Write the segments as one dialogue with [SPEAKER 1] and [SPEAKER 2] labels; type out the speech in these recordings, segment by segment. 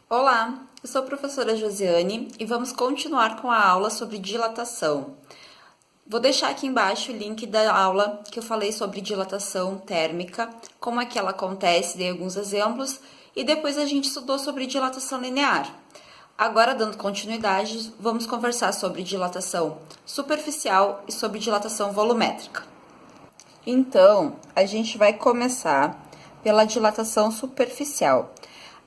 [SPEAKER 1] Olá, eu sou a professora Josiane e vamos continuar com a aula sobre dilatação. Vou deixar aqui embaixo o link da aula que eu falei sobre dilatação térmica, como é que ela acontece, dei alguns exemplos, e depois a gente estudou sobre dilatação linear. Agora, dando continuidade, vamos conversar sobre dilatação superficial e sobre dilatação volumétrica. Então, a gente vai começar pela dilatação superficial.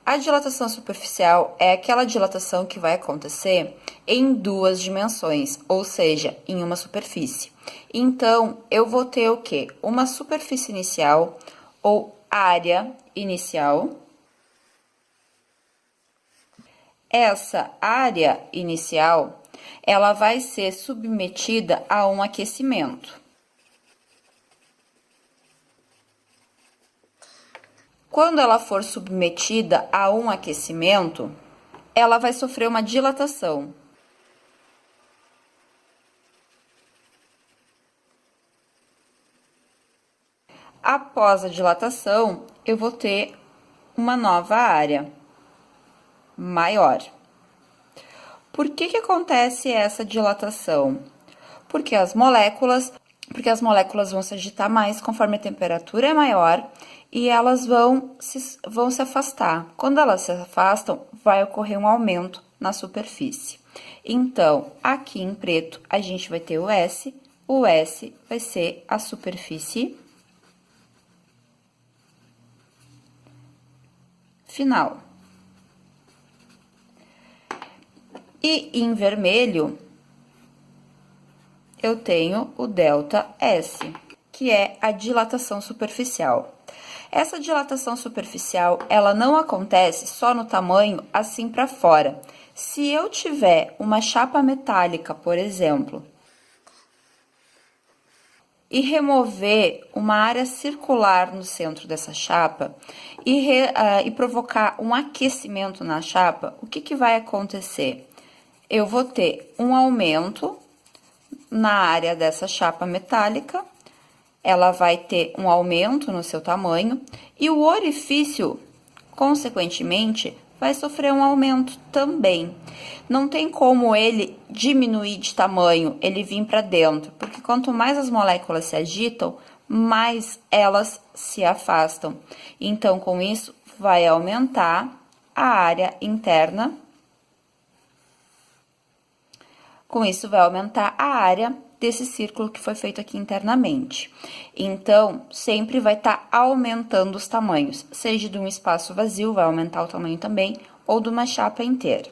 [SPEAKER 1] A dilatação superficial é aquela dilatação que vai acontecer em duas dimensões, ou seja, em uma superfície. Então, eu vou ter o quê? Uma superfície inicial ou área inicial. Essa área inicial, ela vai ser submetida a um aquecimento. Quando ela for submetida a um aquecimento, ela vai sofrer uma dilatação. Após a dilatação, eu vou ter uma nova área maior. Por que acontece essa dilatação? Porque as moléculas vão se agitar mais conforme a temperatura é maior e elas vão se afastar. Quando elas se afastam, vai ocorrer um aumento na superfície. Então, aqui em preto, a gente vai ter o S vai ser a superfície final. E em vermelho, eu tenho o ΔS, que é a dilatação superficial. Essa dilatação superficial, ela não acontece só no tamanho assim para fora. Se eu tiver uma chapa metálica, por exemplo, e remover uma área circular no centro dessa chapa e provocar um aquecimento na chapa, o que vai acontecer? Eu vou ter um aumento na área dessa chapa metálica, ela vai ter um aumento no seu tamanho e o orifício, consequentemente, vai sofrer um aumento também. Não tem como ele diminuir de tamanho, ele vir para dentro, porque quanto mais as moléculas se agitam, mais elas se afastam. Então, com isso, vai aumentar a área interna. Com isso, vai aumentar a área desse círculo que foi feito aqui internamente. Então, sempre vai estar aumentando os tamanhos, seja de um espaço vazio, vai aumentar o tamanho também, ou de uma chapa inteira.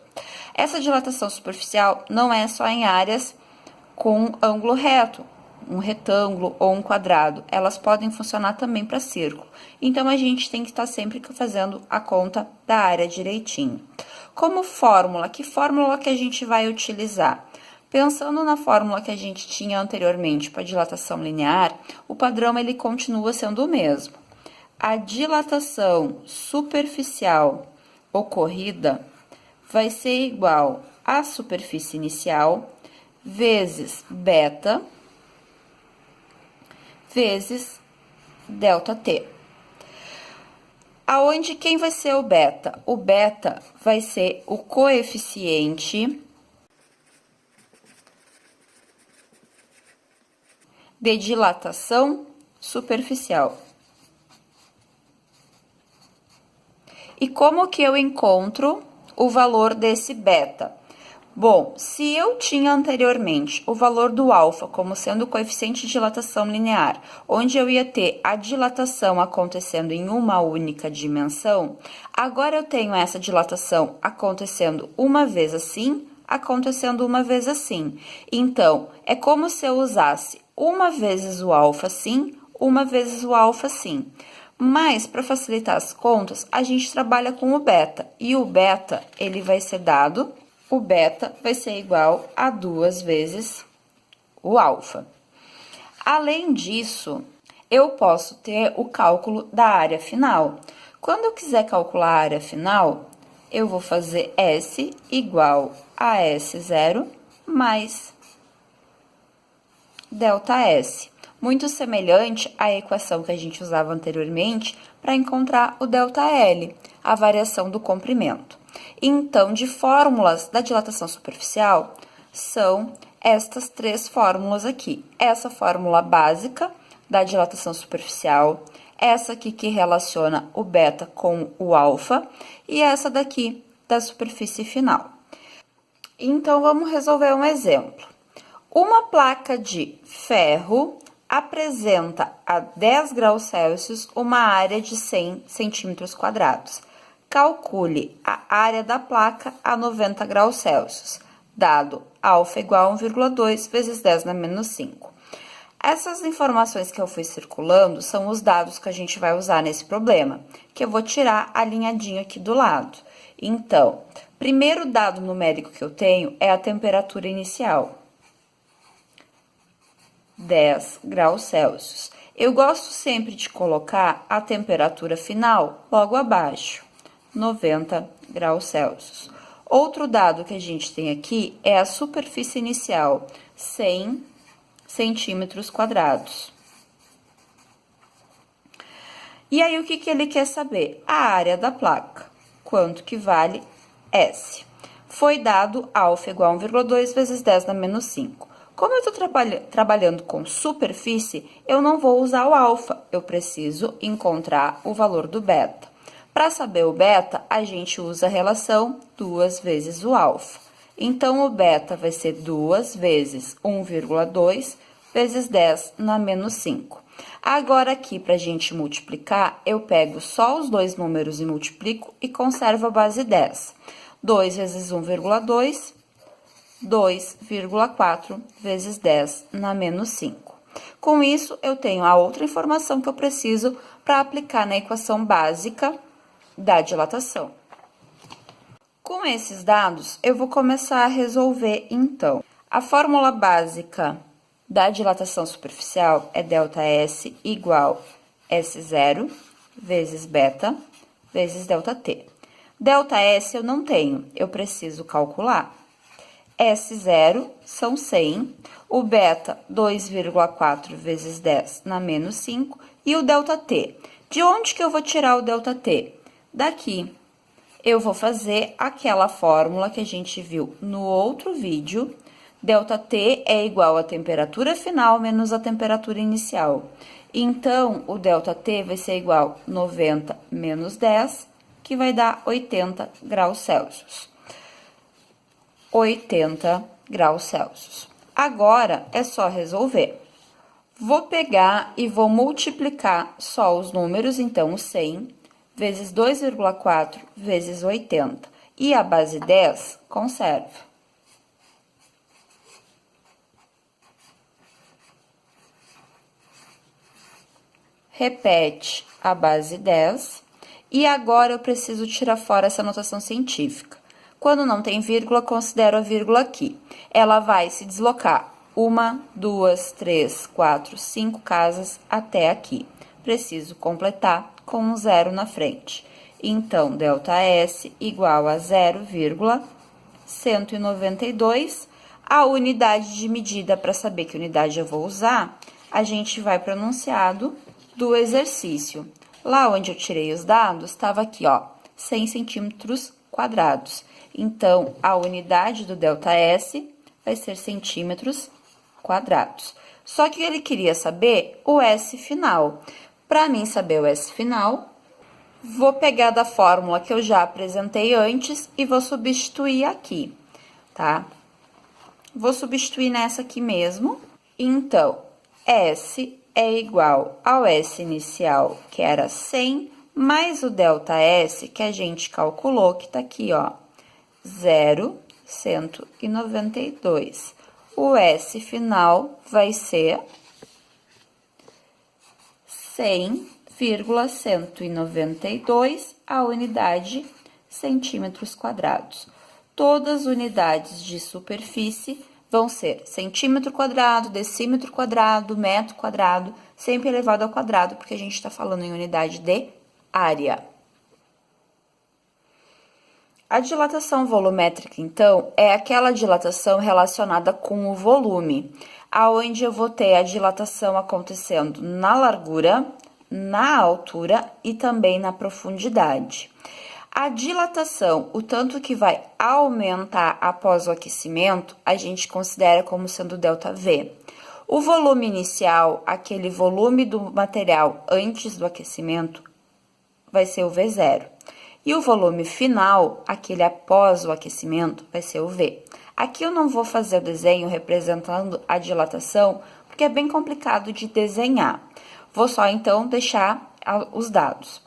[SPEAKER 1] Essa dilatação superficial não é só em áreas com ângulo reto, um retângulo ou um quadrado, elas podem funcionar também para círculo. Então, a gente tem que estar sempre fazendo a conta da área direitinho. Como fórmula, que fórmula que a gente vai utilizar? Pensando na fórmula que a gente tinha anteriormente para dilatação linear, o padrão ele continua sendo o mesmo. A dilatação superficial ocorrida vai ser igual à superfície inicial vezes beta vezes ΔT. Aonde quem vai ser o beta? O beta vai ser o coeficiente de dilatação superficial. E como que eu encontro o valor desse beta? Bom, se eu tinha anteriormente o valor do alfa como sendo o coeficiente de dilatação linear, onde eu ia ter a dilatação acontecendo em uma única dimensão, agora eu tenho essa dilatação acontecendo uma vez assim, acontecendo uma vez assim. Então, é como se eu usasse uma vezes o alfa assim, uma vezes o alfa assim. Mas, para facilitar as contas, a gente trabalha com o beta. E o beta, ele vai ser dado, o beta vai ser igual a 2 vezes o alfa. Além disso, eu posso ter o cálculo da área final. Quando eu quiser calcular a área final, eu vou fazer S igual a S0 mais ΔS. muito semelhante à equação que a gente usava anteriormente para encontrar o ΔL, a variação do comprimento. Então, de fórmulas da dilatação superficial, são estas três fórmulas aqui. Essa fórmula básica da dilatação superficial, essa aqui que relaciona o beta com o alfa e essa daqui da superfície final. Então, vamos resolver um exemplo. Uma placa de ferro apresenta a 10 graus Celsius uma área de 100 centímetros quadrados. Calcule a área da placa a 90 graus Celsius, dado alfa igual a 1,2 vezes 10 na menos 5. Essas informações que eu fui circulando são os dados que a gente vai usar nesse problema, que eu vou tirar alinhadinho aqui do lado. Então, primeiro dado numérico que eu tenho é a temperatura inicial. 10 graus Celsius. Eu gosto sempre de colocar a temperatura final logo abaixo, 90 graus Celsius. Outro dado que a gente tem aqui é a superfície inicial, 100 centímetros quadrados. E aí, o que ele quer saber? A área da placa. Quanto que vale S? Foi dado alfa igual a 1,2 vezes 10 na menos 5. Como eu estou trabalhando com superfície, eu não vou usar o alfa, eu preciso encontrar o valor do beta. Para saber o beta, a gente usa a relação 2 vezes o alfa. Então, o beta vai ser 2 vezes 1,2 vezes 10 na menos 5. Agora, aqui, para a gente multiplicar, eu pego só os dois números e multiplico e conservo a base 10. 2 vezes 1,2, 2,4 vezes 10 na menos 5. Com isso, eu tenho a outra informação que eu preciso para aplicar na equação básica da dilatação. Com esses dados, eu vou começar a resolver, então. A fórmula básica da dilatação superficial é ΔS igual S0 vezes beta vezes ΔT. ΔS eu não tenho, eu preciso calcular. S0 são 100, o beta 2,4 vezes 10 na menos 5 e o ΔT. De onde que eu vou tirar o ΔT? Daqui. Eu vou fazer aquela fórmula que a gente viu no outro vídeo. ΔT é igual à temperatura final menos a temperatura inicial. Então, o ΔT vai ser igual a 90 menos 10, que vai dar 80 graus Celsius. 80 graus Celsius. Agora, é só resolver. Vou pegar e vou multiplicar só os números, então, 100 vezes 2,4 vezes 80. E a base 10, conservo. Repete a base 10. E agora eu preciso tirar fora essa notação científica. Quando não tem vírgula, considero a vírgula aqui. Ela vai se deslocar 1, 2, 3, 4, 5 casas até aqui. Preciso completar com um zero na frente. Então, ΔS igual a 0,192. A unidade de medida, para saber que unidade eu vou usar, a gente vai para o enunciado do exercício. Lá onde eu tirei os dados, estava aqui, ó, 100 centímetros quadrados. Então, a unidade do ΔS vai ser centímetros quadrados. Só que ele queria saber o S final. Para mim saber o S final, vou pegar da fórmula que eu já apresentei antes e vou substituir aqui, tá? Vou substituir nessa aqui mesmo. Então, S é igual ao S inicial, que era 100, mais o ΔS, que a gente calculou, que tá aqui, ó, 0,192. O S final vai ser 100,192 a unidade centímetros quadrados. Todas as unidades de superfície vão ser centímetro quadrado, decímetro quadrado, metro quadrado, sempre elevado ao quadrado, porque a gente está falando em unidade de área. A dilatação volumétrica, então, é aquela dilatação relacionada com o volume. aonde eu vou ter a dilatação acontecendo na largura, na altura e também na profundidade. A dilatação, o tanto que vai aumentar após o aquecimento, a gente considera como sendo ΔV. O volume inicial, aquele volume do material antes do aquecimento, vai ser o V0. E o volume final, aquele após o aquecimento, vai ser o V. Aqui eu não vou fazer o desenho representando a dilatação, porque é bem complicado de desenhar. Vou só, então, deixar os dados.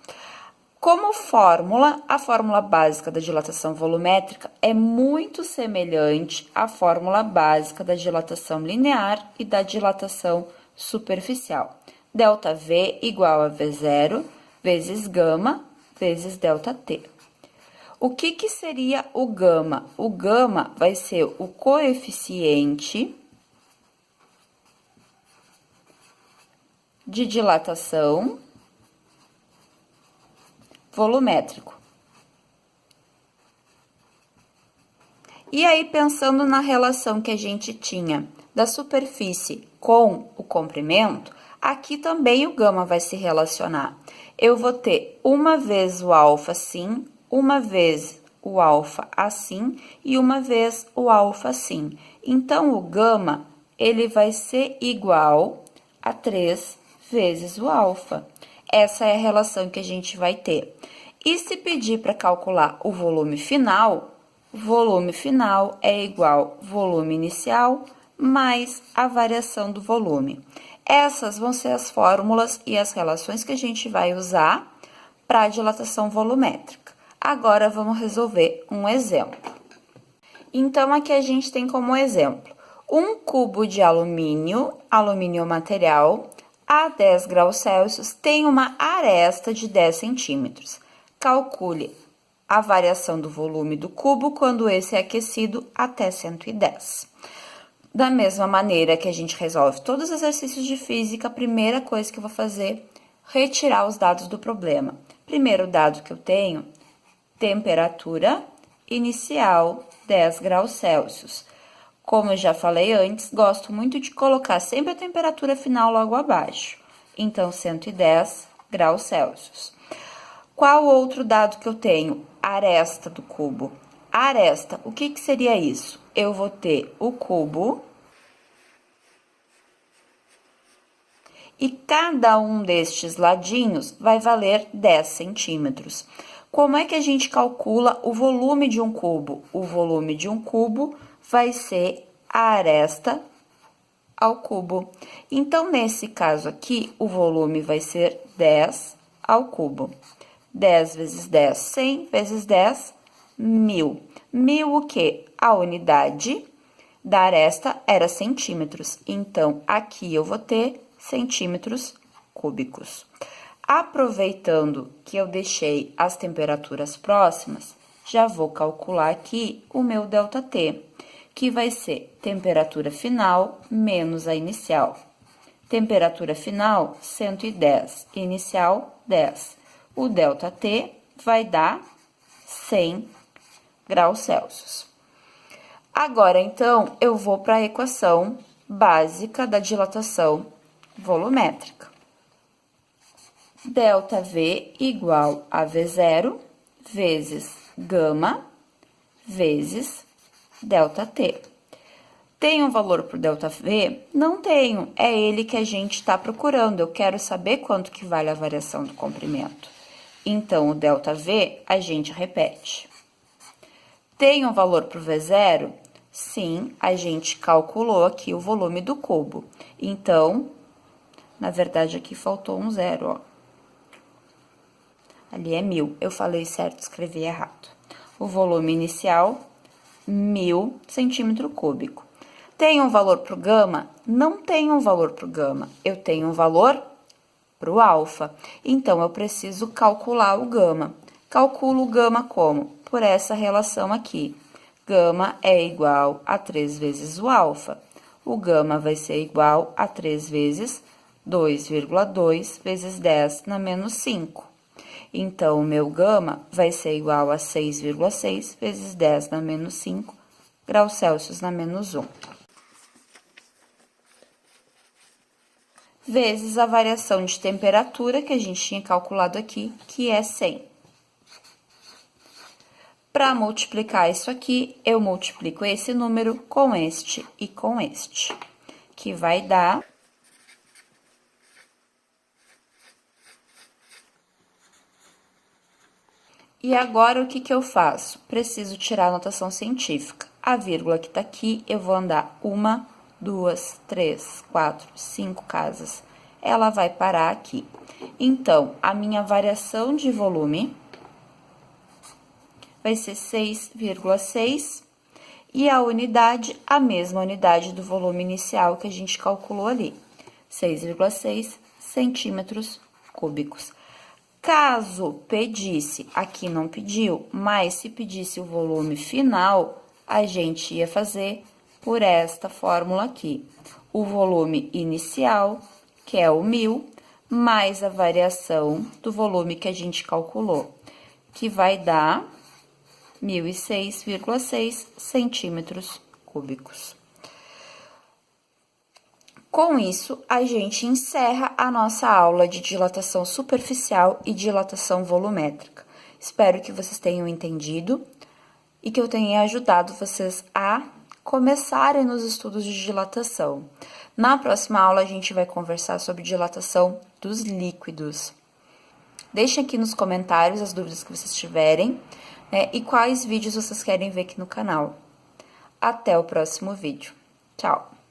[SPEAKER 1] Como fórmula, a fórmula básica da dilatação volumétrica é muito semelhante à fórmula básica da dilatação linear e da dilatação superficial. ΔV igual a V0 vezes gama vezes ΔT. O que seria o gama? O gama vai ser o coeficiente de dilatação volumétrico. E aí, pensando na relação que a gente tinha da superfície com o comprimento, aqui também o gama vai se relacionar. Eu vou ter uma vez o alfa assim, uma vez o alfa assim e uma vez o alfa assim. Então, o gama, ele vai ser igual a 3 vezes o alfa. Essa é a relação que a gente vai ter. E se pedir para calcular o volume final é igual volume inicial mais a variação do volume. Essas vão ser as fórmulas e as relações que a gente vai usar para a dilatação volumétrica. Agora, vamos resolver um exemplo. Então, aqui a gente tem como exemplo, um cubo de alumínio material, a 10 graus Celsius, tem uma aresta de 10 centímetros. Calcule a variação do volume do cubo quando esse é aquecido até 110. Da mesma maneira que a gente resolve todos os exercícios de física, a primeira coisa que eu vou fazer é retirar os dados do problema. Primeiro dado que eu tenho, temperatura inicial 10 graus Celsius. Como eu já falei antes, gosto muito de colocar sempre a temperatura final logo abaixo. Então, 110 graus Celsius. Qual outro dado que eu tenho? Aresta do cubo. Aresta, o que seria isso? Eu vou ter o cubo e cada um destes ladinhos vai valer 10 centímetros. Como é que a gente calcula o volume de um cubo? O volume de um cubo vai ser a aresta ao cubo. Então, nesse caso aqui, o volume vai ser 10 ao cubo. 10 vezes 10, 100 vezes 10, 1000. 1000 o quê? A unidade da aresta era centímetros. Então, aqui eu vou ter centímetros cúbicos. Aproveitando que eu deixei as temperaturas próximas, já vou calcular aqui o meu ΔT, que vai ser temperatura final menos a inicial. Temperatura final, 110, inicial, 10. O ΔT vai dar 100 graus Celsius. Agora, então, eu vou para a equação básica da dilatação volumétrica. ΔV igual a V0 vezes gama vezes ΔT. Tem um valor para o ΔV? Não tenho, é ele que a gente está procurando. Eu quero saber quanto que vale a variação do comprimento. Então, o ΔV a gente repete. Tem um valor para o V0? Sim, a gente calculou aqui o volume do cubo. Então, na verdade, aqui faltou um zero, ó. Ali é 1000, eu falei certo, escrevi errado. O volume inicial, 1000 centímetro cúbico. Tem um valor para o gama? Não tem um valor para o gama. Eu tenho um valor para o alfa. Então, eu preciso calcular o gama. Calculo o gama como? Por essa relação aqui. Gama é igual a 3 vezes o alfa. O gama vai ser igual a 3 vezes 2,2 vezes 10 na menos 5. Então, o meu gama vai ser igual a 6,6 vezes 10 na menos 5 graus Celsius na menos 1. vezes a variação de temperatura que a gente tinha calculado aqui, que é 100. Para multiplicar isso aqui, eu multiplico esse número com este e com este, que vai dar... E agora, o que que eu faço? Preciso tirar a notação científica. A vírgula que tá aqui, eu vou andar 1, 2, 3, 4, 5 casas. Ela vai parar aqui. Então, a minha variação de volume vai ser 6,6, e a unidade, a mesma unidade do volume inicial que a gente calculou ali, 6,6 centímetros cúbicos. Caso pedisse, aqui não pediu, mas se pedisse o volume final, a gente ia fazer por esta fórmula aqui. O volume inicial, que é o 1000, mais a variação do volume que a gente calculou, que vai dar 1006,6 centímetros cúbicos. Com isso, a gente encerra a nossa aula de dilatação superficial e dilatação volumétrica. Espero que vocês tenham entendido e que eu tenha ajudado vocês a começarem nos estudos de dilatação. Na próxima aula, a gente vai conversar sobre dilatação dos líquidos. Deixem aqui nos comentários as dúvidas que vocês tiverem, né, e quais vídeos vocês querem ver aqui no canal. Até o próximo vídeo. Tchau!